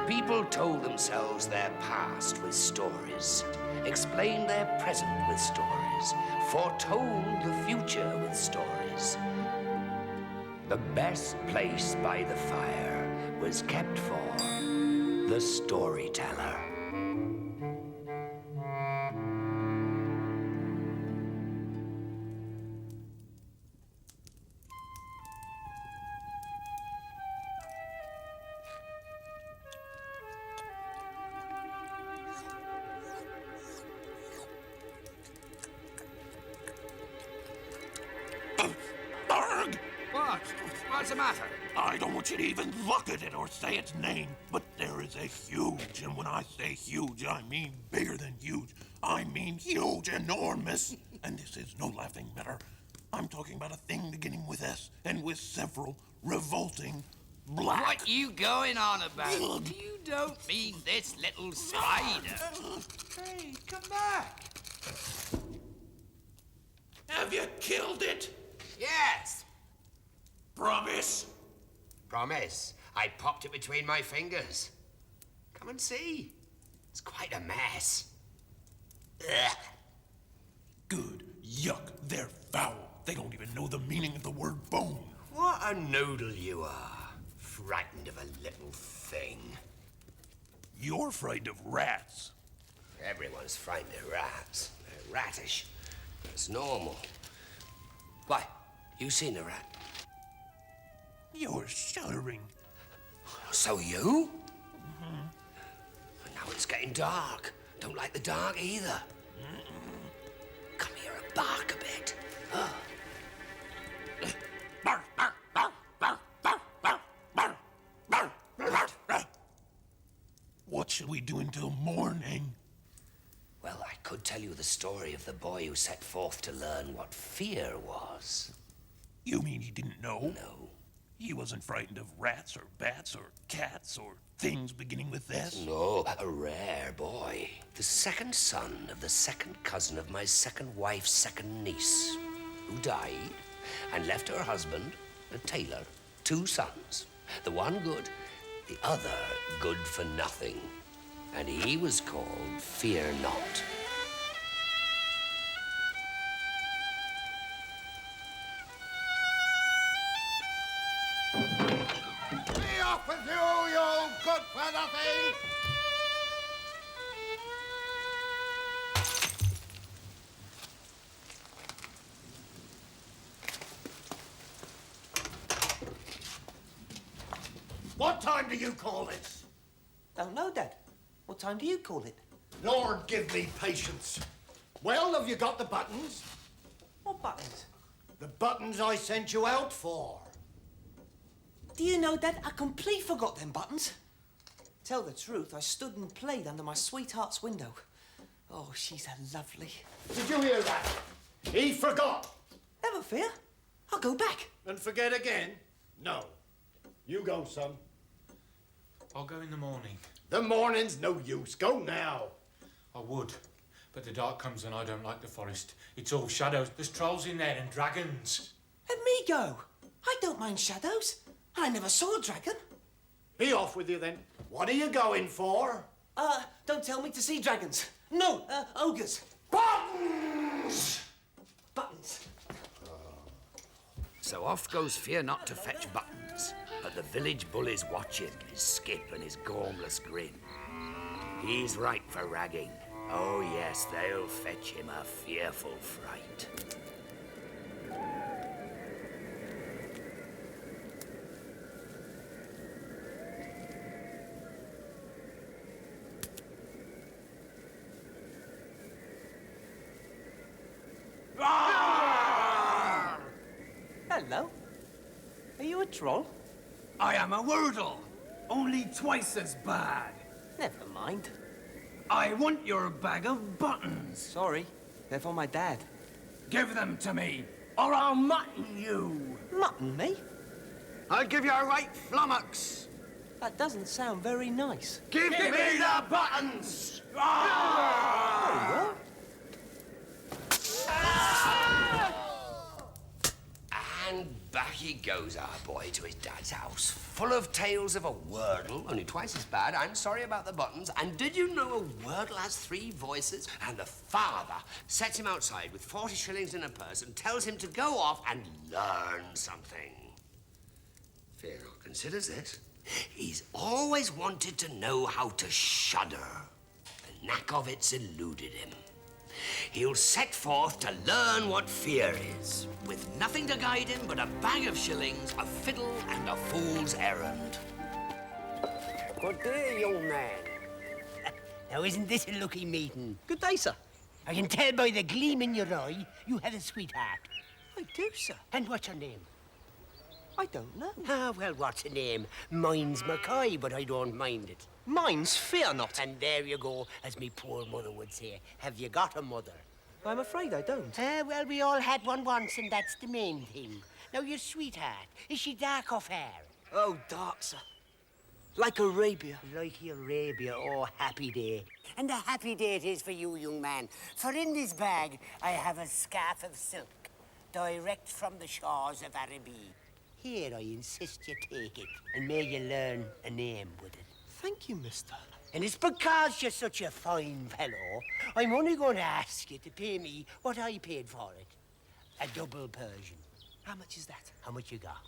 People told themselves their past with stories, explained their present with stories, foretold the future with stories. The best place by the fire was kept for the storyteller. What's the matter? I don't want you to even look at it or say its name, but there is a huge, and when I say huge, I mean bigger than huge. I mean huge, enormous. And this is no laughing matter. I'm talking about a thing beginning with S and with several revolting black... What you going on about? You don't mean this little spider. Hey, come back. Have you killed it? Yes. Promise? Promise. I popped it between my fingers. Come and see. It's quite a mess. Ugh. Good. Yuck. They're foul. They don't even know the meaning of the word bone. What a noodle you are. Frightened of a little thing. You're frightened of rats. Everyone's frightened of rats. They're rattish. It's normal. Why? You seen a rat? You're shuddering. So you? Mm-hmm. Now it's getting dark. Don't like the dark either. Come here and bark a bit. What should we do until morning? Well, I could tell you the story of the boy who set forth to learn what fear was. You mean he didn't know? No. He wasn't frightened of rats or bats or cats or things beginning with S? No, a rare boy. The second son of the second cousin of my second wife's second niece, who died and left her husband, a tailor, 2 sons. The one good, the other good for nothing. And he was called Fearnot. Be off with you, you good for nothing! What time do you call this? Don't know, Dad. What time do you call it? Lord, give me patience. Well, have you got the buttons? What buttons? The buttons I sent you out for. Do you know, Dad, I completely forgot them buttons. Tell the truth, I stood and played under my sweetheart's window. Oh, she's a lovely. Did you hear that? He forgot. Never fear. I'll go back. And forget again? No. You go, son. I'll go in the morning. The morning's no use. Go now. I would, but the dark comes and I don't like the forest. It's all shadows. There's trolls in there and dragons. Let me go. I don't mind shadows. I never saw a dragon. Be off with you then. What are you going for? Don't tell me to see dragons. No, ogres. Buttons! Buttons. So off goes Fearnot to fetch buttons. But the village bullies watch him, his skip and his gormless grin. He's ripe for ragging. Oh yes, they'll fetch him a fearful fright. Hello. Are you a troll? I am a wordle, only twice as bad. Never mind. I want your bag of buttons. Sorry, they're for my dad. Give them to me, or I'll mutton you. Mutton me? I'll give you a right flummox. That doesn't sound very nice. Give me the buttons! Very well. And Back he goes, our boy, to his dad's house, full of tales of a wordle, only twice as bad. I'm sorry about the buttons. And did you know a wordle has 3 voices? And the father sets him outside with 40 shillings in a purse and tells him to go off and learn something. Fearnot considers this. He's always wanted to know how to shudder. The knack of it's eluded him. He'll set forth to learn what fear is, with nothing to guide him but a bag of shillings, a fiddle, and a fool's errand. Good day, young man. Now, isn't this a lucky meeting? Good day, sir. I can tell by the gleam in your eye you have a sweetheart. I do, sir. And what's her name? I don't know. Ah, well, what's her name? Mine's Mackay, but I don't mind it. Mine's Fearnot. And there you go, as me poor mother would say. Have you got a mother? I'm afraid I don't. Well, we all had one once, and that's the main thing. Now, your sweetheart, is she dark of hair? Oh, dark, sir. Like Arabia. Like Arabia, oh, happy day. And a happy day it is for you, young man. For in this bag, I have a scarf of silk, direct from the shores of Arabia. Here, I insist you take it, and may you learn a name with it. Thank you, mister. And it's because you're such a fine fellow, I'm only going to ask you to pay me what I paid for it. A double Persian. How much is that? How much you got?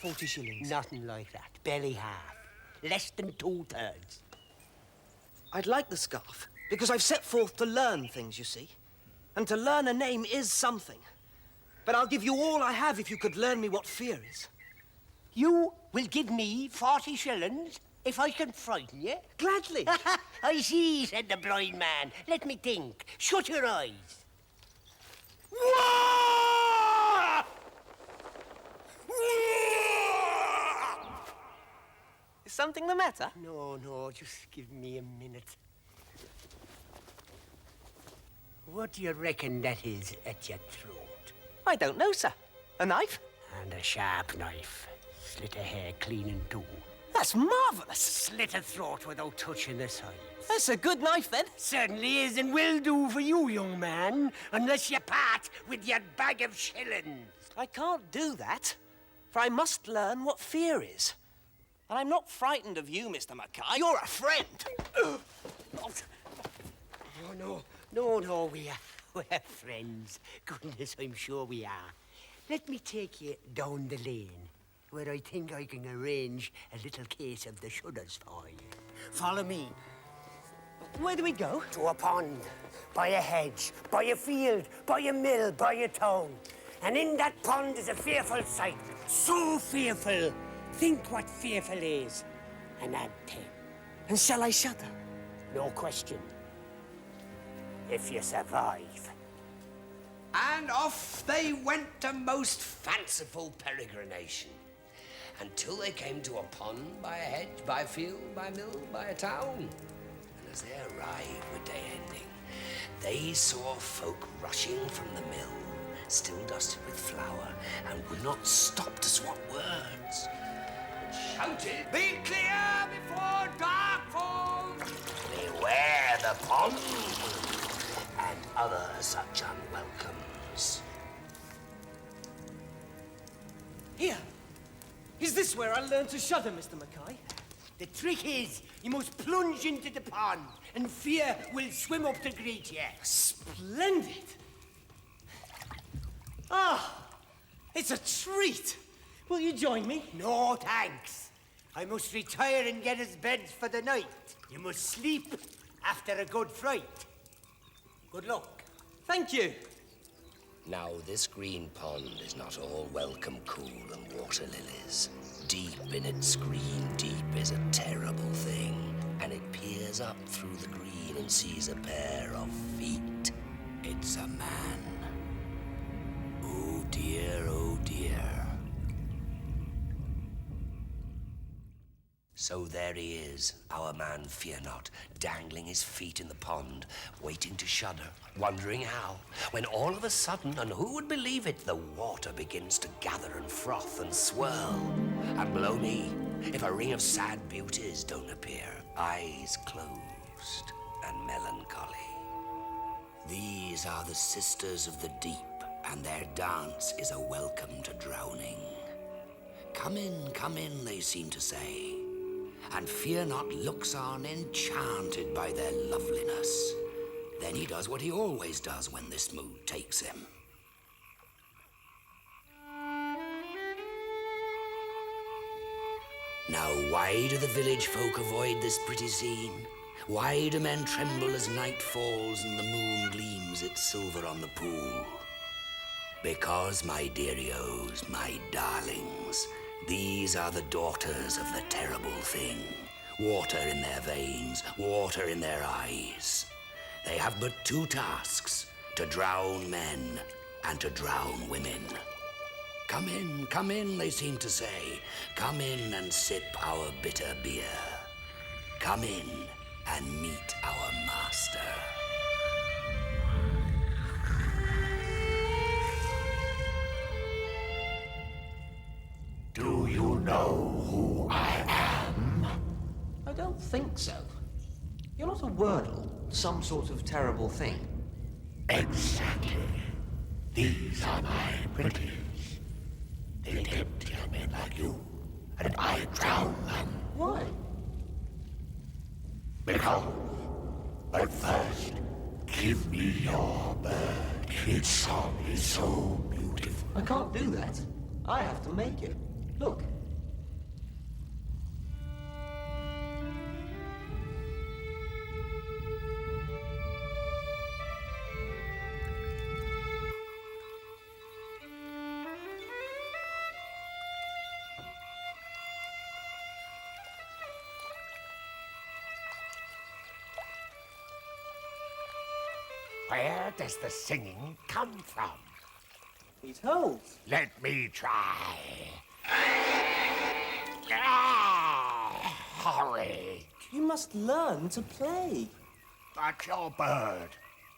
40 shillings. Nothing like that. Barely half. Less than 2/3. I'd like the scarf, because I've set forth to learn things, you see. And to learn a name is something. But I'll give you all I have if you could learn me what fear is. You will give me 40 shillings if I can frighten you? Gladly. I see, said the blind man. Let me think. Shut your eyes. Is something the matter? No, just give me a minute. What do you reckon that is at your throat? I don't know, sir. A knife? And a sharp knife. Slit a hair clean in 2. That's marvellous. Slit a throat without touching the sides. That's a good knife, then. Certainly is, and will do for you, young man, unless you part with your bag of shillings. I can't do that, for I must learn what fear is. And I'm not frightened of you, Mr. Mackay. You're a friend. No, we're friends. Goodness, I'm sure we are. Let me take you down the lane, where I think I can arrange a little case of the shudders for you. Follow me. Where do we go? To a pond, by a hedge, by a field, by a mill, by a town. And in that pond is a fearful sight. So fearful. Think what fearful is. And add 10. And shall I shudder? No question. If you survive. And off they went a most fanciful peregrination, until they came to a pond, by a hedge, by a field, by a mill, by a town. And as they arrived with day ending, they saw folk rushing from the mill, still dusted with flour, and would not stop to swap words, but shouted, "Be clear before dark falls! Beware the pond!" and other such unwelcomes. Here. Is this where I learn to shudder, Mr. Mackay? The trick is, you must plunge into the pond, and fear will swim up to greet you. Splendid. Ah, it's a treat. Will you join me? No, thanks. I must retire and get us beds for the night. You must sleep after a good fright. Good luck. Thank you. Now, this green pond is not all welcome, cool, and water lilies. Deep in its green deep is a terrible thing, and it peers up through the green and sees a pair of feet. It's a man. Oh dear, oh dear. So there he is, our man Fearnot, dangling his feet in the pond, waiting to shudder, wondering how, when all of a sudden, and who would believe it, the water begins to gather and froth and swirl. And below me, if a ring of sad beauties don't appear, eyes closed and melancholy. These are the sisters of the deep, and their dance is a welcome to drowning. Come in, they seem to say, and Fearnot looks on enchanted by their loveliness. Then he does what he always does when this mood takes him. Now, why do the village folk avoid this pretty scene? Why do men tremble as night falls and the moon gleams its silver on the pool? Because, my dearios, my darlings, these are the daughters of the terrible thing. Water in their veins, water in their eyes. They have but two tasks, to drown men and to drown women. Come in, they seem to say. Come in and sip our bitter beer. Come in and meet our master. Do you know who I am? I don't think so. You're not a wordle, some sort of terrible thing. Exactly. These are my pretties. They tempt young men like you, and I drown them. Why? Because. But first, give me your bird. Its song is so beautiful. I can't do that. I have to make it. Look. Where does the singing come from? These holes. Let me try. Ah, horrid. You must learn to play. But your bird,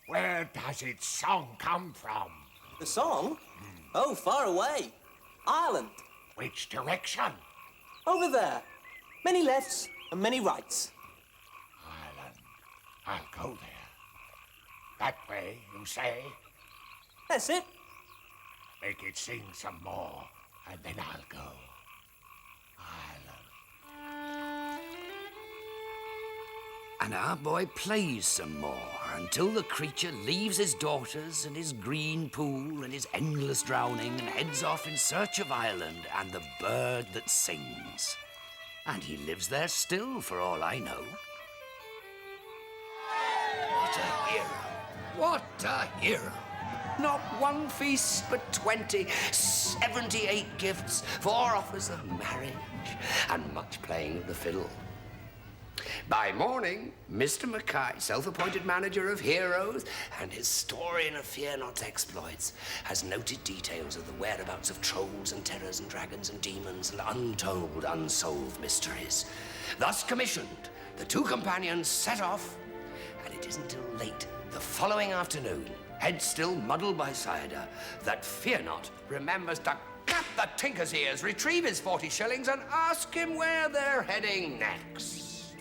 where does its song come from? The song? Oh, far away. Ireland. Which direction? Over there. Many lefts and many rights. Ireland. I'll go there. That way, you say? That's it. Make it sing some more, and then I'll go. Ireland. And our boy plays some more until the creature leaves his daughters and his green pool and his endless drowning and heads off in search of Ireland and the bird that sings. And he lives there still, for all I know. What a hero! What a hero! Not one feast, but 20, 78 gifts, 4 offers of marriage, and much playing of the fiddle. By morning, Mr. Mackay, self-appointed manager of heroes and historian of Fearnot's exploits, has noted details of the whereabouts of trolls and terrors and dragons and demons and untold, unsolved mysteries. Thus commissioned, the two companions set off, and it isn't till late the following afternoon, head still muddled by cider, that Fearnot remembers to cut the tinker's ears, retrieve his 40 shillings, and ask him where they're heading next.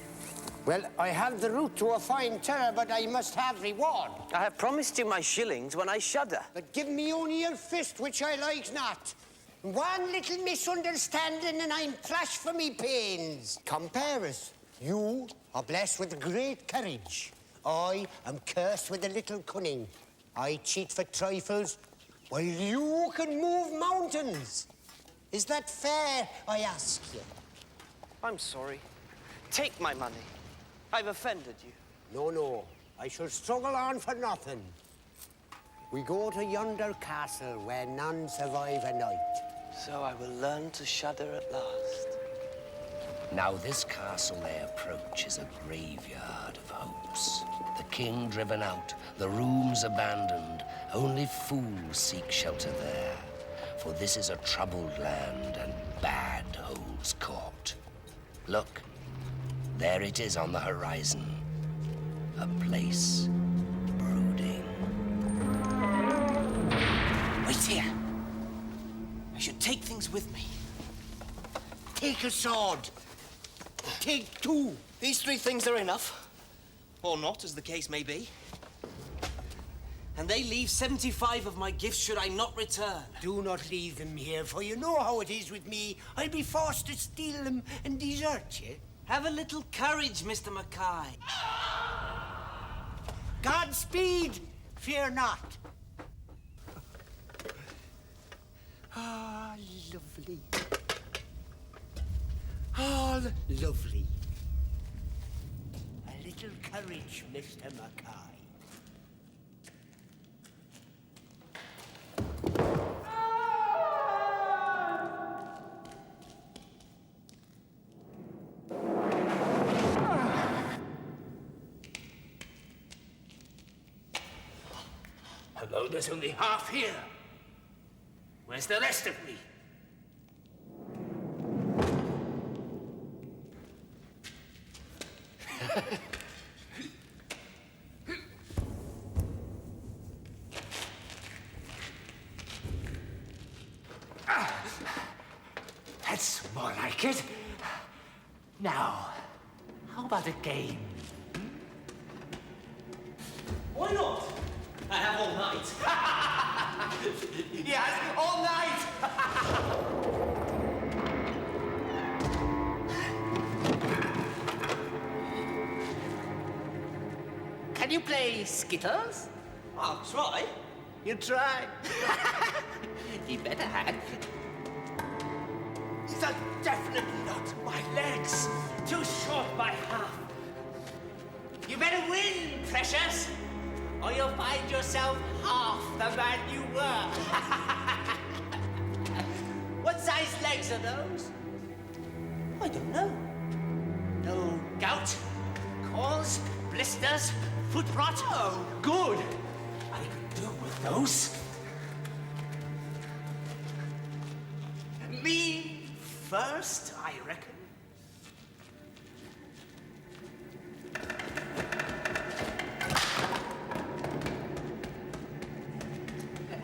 Well, I have the route to a fine terror, but I must have reward. I have promised you my shillings when I shudder. But give me only your fist, which I like not. One little misunderstanding and I'm flashed for me pains. Compare us. You are blessed with great courage. I am cursed with a little cunning. I cheat for trifles, while you can move mountains. Is that fair, I ask you? I'm sorry. Take my money. I've offended you. No, no. I shall struggle on for nothing. We go to yonder castle where none survive a night. So I will learn to shudder at last. Now this castle they approach is a graveyard of hopes. The king driven out, the rooms abandoned. Only fools seek shelter there. For this is a troubled land and bad holes caught. Look, there it is on the horizon. A place brooding. Wait here. I should take things with me. Take a sword. Take 2. These 3 things are enough. Or not, as the case may be. And they leave 75 of my gifts should I not return. Do not leave them here, for you know how it is with me. I'll be forced to steal them and desert you. Have a little courage, Mr. Mackay. Godspeed, fear not. Ah, lovely. Ah, lovely. A little courage, Mr. Mackay. Hello, there's only half here. Where's the rest of me? That's more like it. Now, how about a game? Why not? I have all night. Yes, all night! Can you play Skittles? I'll try. You try. You better have. These are definitely not my legs. Too short by half. You better win, precious, or you'll find yourself half the man you were. What size legs are those? I don't know. No gout, corns, blisters, foot rot? Oh, good. I could do with those. Me first, I reckon.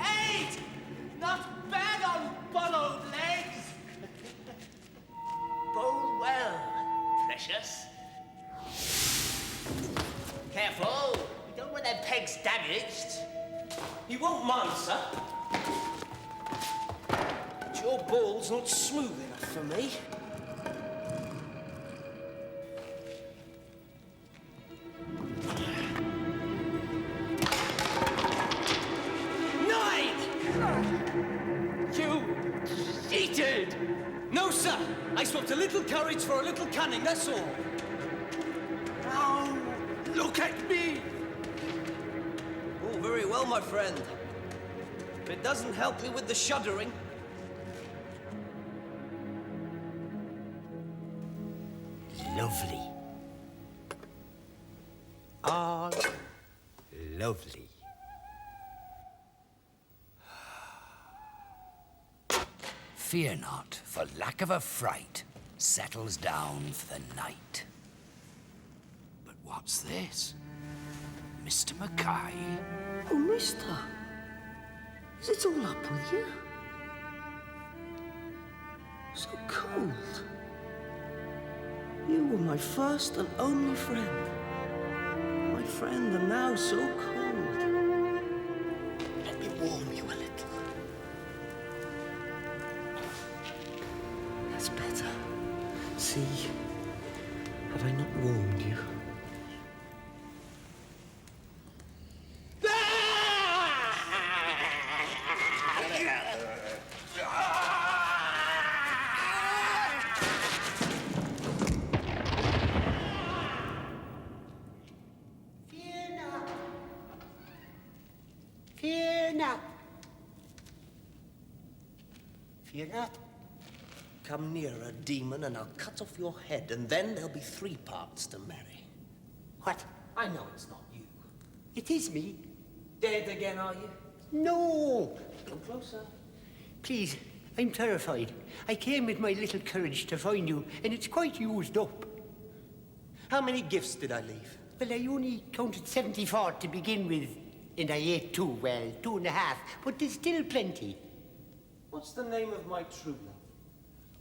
Eight! Not bad on followed legs. Bowl well, precious. Careful, you don't want them pegs damaged. You won't mind, sir. But your ball's not smooth enough for me. Cheated! No, sir. I swapped a little courage for a little cunning, that's all. Now, look at me! Oh, very well, my friend. But it doesn't help me with the shuddering. Lovely. Ah, lovely. Fearnot, for lack of a fright, settles down for the night. But what's this? Mr. Mackay? Oh, mister. Is it all up with you? So cold. You were my first and only friend. My friend, and now so cold. Let me warm you a little. That's better. See? Have I not warmed you? Fearnot. Fearnot. Come nearer, demon, and I'll cut off your head, and then there'll be 3 parts to marry. What? I know it's not you. It is me. Dead again, are you? No! Come closer. Please, I'm terrified. I came with my little courage to find you, and it's quite used up. How many gifts did I leave? Well, I only counted 74 to begin with, and I ate 2, well, 2.5, but there's still plenty. What's the name of my true love?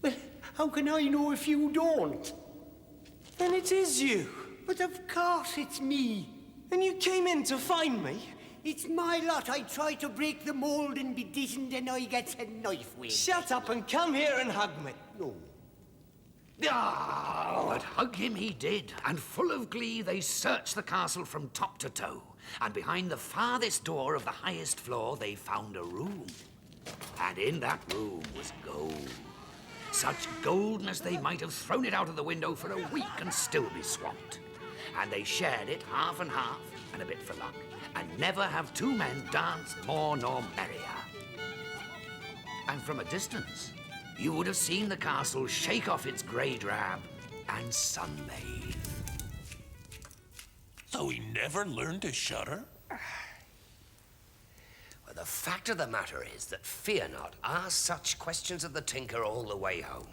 Well, how can I know if you don't? Then it is you. But of course it's me. And you came in to find me? It's my lot. I try to break the mold and be decent, and I get a knife with. Shut up and come here and hug me. No. But hug him he did, and full of glee they searched the castle from top to toe. And behind the farthest door of the highest floor they found a room. And in that room was gold. Such goldness they might have thrown it out of the window for a week and still be swamped. And they shared it half and half, and a bit for luck, and never have two men danced more nor merrier. And from a distance, you would have seen the castle shake off its grey drab and sunbathe. So he never learned to shudder? Well, the fact of the matter is that Fearnot asked such questions of the tinker all the way home.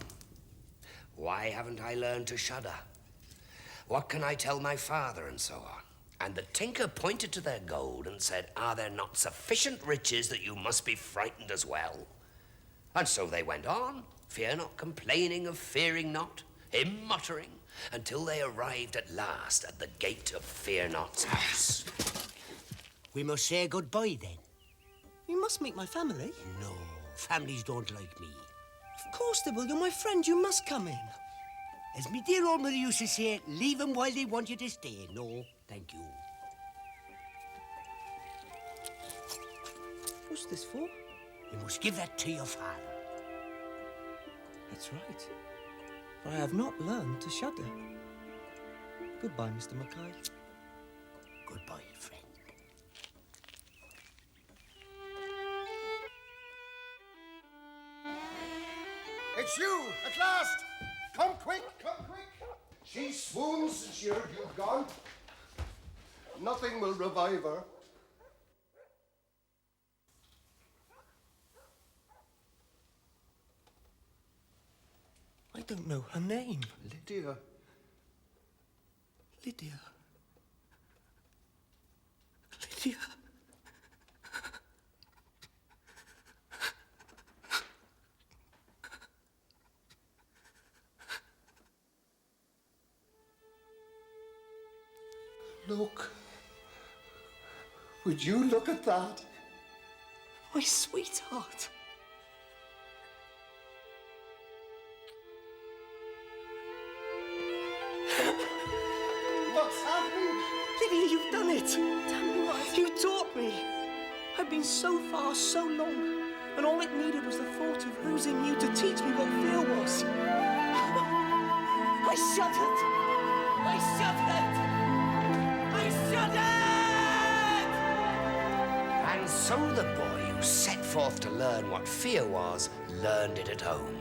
Why haven't I learned to shudder? What can I tell my father, and so on? And the tinker pointed to their gold and said, are there not sufficient riches that you must be frightened as well? And so they went on, Fearnot complaining of fearing not, him muttering, until they arrived at last at the gate of Fearnot's house. We must say goodbye then. You must meet my family. No, families don't like me. Of course they will. You're my friend. You must come in. As me dear old mother used to say, leave them while they want you to stay. No, thank you. What's this for? You must give that to your father. That's right. For I have not learned to shudder. Goodbye, Mr. Mackay. Goodbye, friend. It's you, at last! Come quick, come quick! She swoons since she heard you've gone. Nothing will revive her. I don't know her name. Lydia. Lydia. Lydia. Look. Would you look at that? My sweetheart. What's happening? Lydia, you've done it. Tell me what. You taught me. I've been so far so long, and all it needed was the thought of losing you to teach me what fear was. I shuddered. I shuddered. I shuddered! And so the boy who set forth to learn what fear was, learned it at home.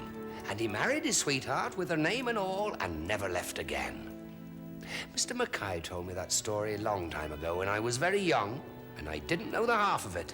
And he married his sweetheart with her name and all, and never left again. Mr. Mackay told me that story a long time ago when I was very young, and I didn't know the half of it.